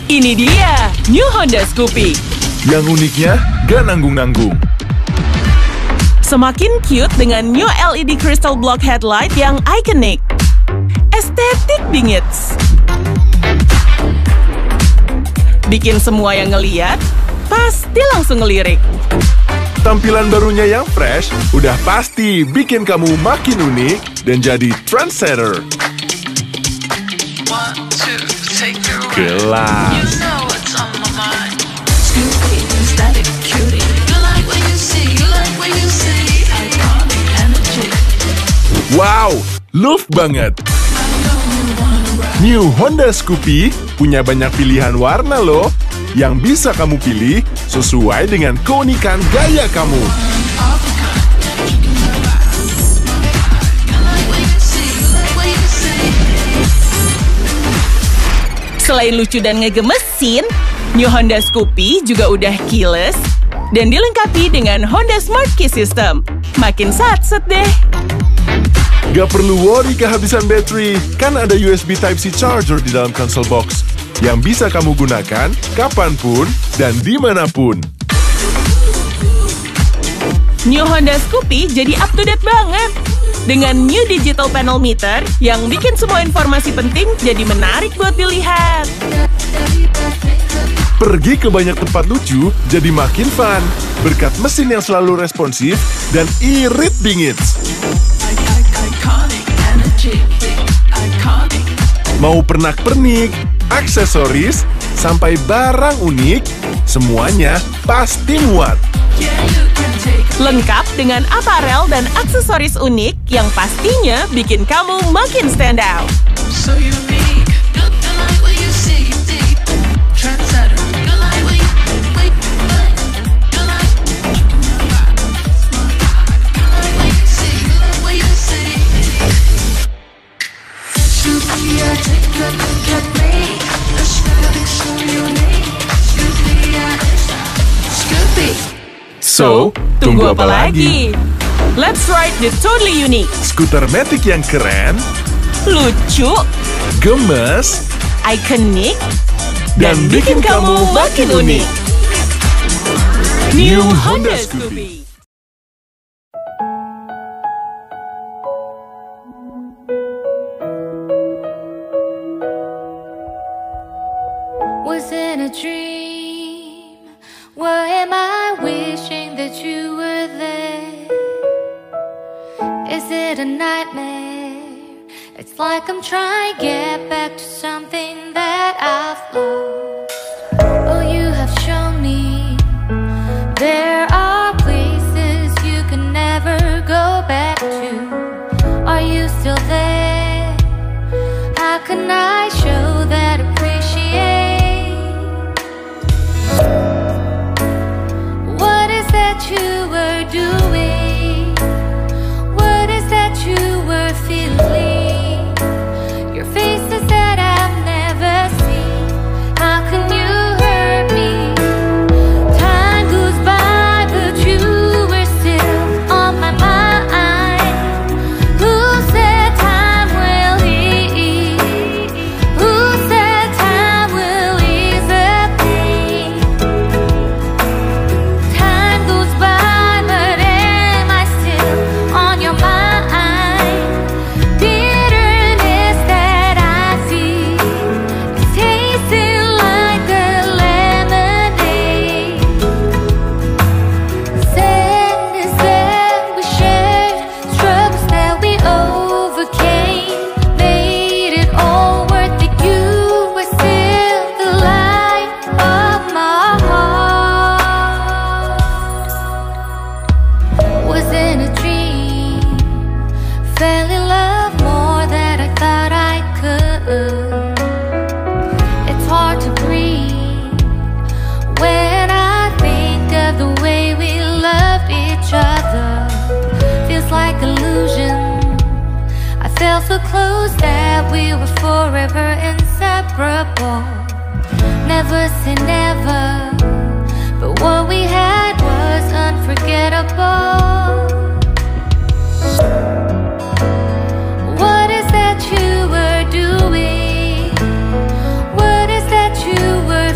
Ini dia, New Honda Scoopy. Yang uniknya, gak nanggung-nanggung. Semakin cute dengan new LED crystal block headlight yang ikonik. Estetik bingits. Bikin semua yang ngeliat, pasti langsung ngelirik. Tampilan barunya yang fresh, udah pasti bikin kamu makin unik dan jadi trendsetter. Kelas. Wow, love banget. New Honda Scoopy punya banyak pilihan warna loh, yang bisa kamu pilih sesuai dengan keunikan gaya kamu. Selain lucu dan ngegemesin, New Honda Scoopy juga udah keyless dan dilengkapi dengan Honda Smart Key System. Makin satset deh. Gak perlu worry kehabisan baterai, kan ada USB Type-C charger di dalam console box yang bisa kamu gunakan kapanpun dan dimanapun. New Honda Scoopy jadi up-to-date banget. Dengan new digital panel meter yang bikin semua informasi penting jadi menarik buat dilihat. Pergi ke banyak tempat lucu jadi makin fun, berkat mesin yang selalu responsif dan irit bingits. Mau pernak-pernik, aksesoris, sampai barang unik, semuanya pasti muat. Lengkap dengan aparel dan aksesoris unik yang pastinya bikin kamu makin stand out. So, tunggu apa lagi? Let's ride the totally unique, Skuter Matic yang keren, lucu, gemes, ikonik, dan bikin kamu makin unik. New Honda Scoopy. Was it a dream? Why am I wishing that you were there? Is it a nightmare? It's like I'm trying to get back to something that I've lost. Oh, you have shown me there are places you can never go back to. Are you still there? How can I show that appreciate? What is that you were doing? What is that you were feeling? Your faces that I've never seen. How can you hurt me? Time goes by, but you were still on my mind. Who said time will heal? Who said time will ease the pain? Time goes by, but am I still on your mind? Bitterness that I feel is tasting like a lemonade. Sadness that we shared, struggles that we overcame, made it all worth it. You were still the light of my heart. Was in a dream, fell in love more than I thought I could. It's hard to breathe when I think of the way we loved each other. Feels like illusion. I felt so close that we were forever inseparable. Never say never, but what we had was unforgettable. What is that you were doing? What is that you were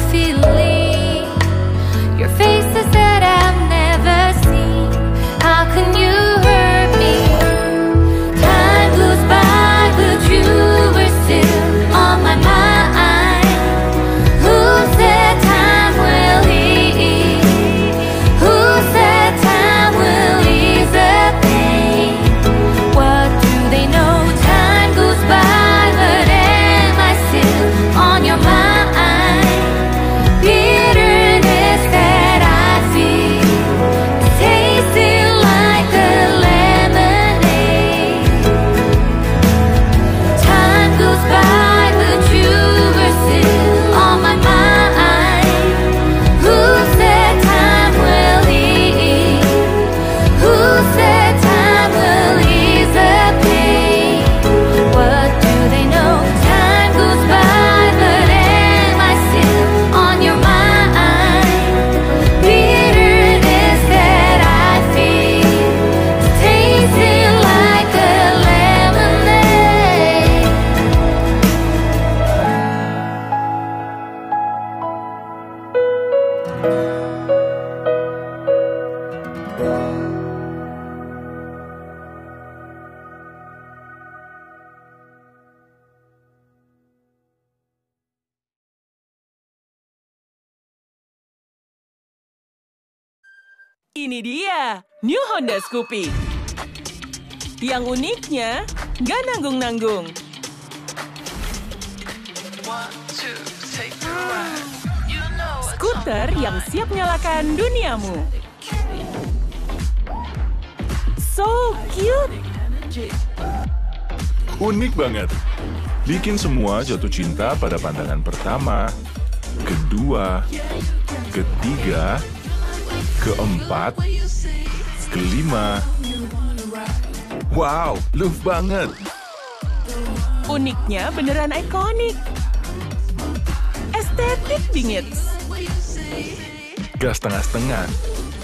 Ini dia, New Honda Scoopy. Yang uniknya, nggak nanggung-nanggung. Skuter yang siap nyalakan duniamu. So cute. Unik banget. Bikin semua jatuh cinta pada pandangan pertama, kedua, ketiga, keempat, kelima. Wow, luff banget. Uniknya beneran ikonik. Estetik bingit. Gak setengah-setengah,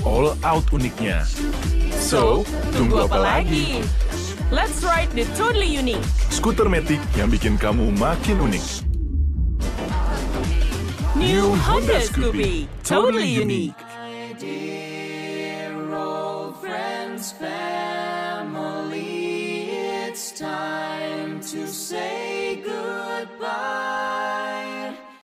all out uniknya. So, tunggu apa lagi? Let's ride the totally unique. Skuter Matic yang bikin kamu makin unik. New Honda Scoopy, totally unique. My dear old friends.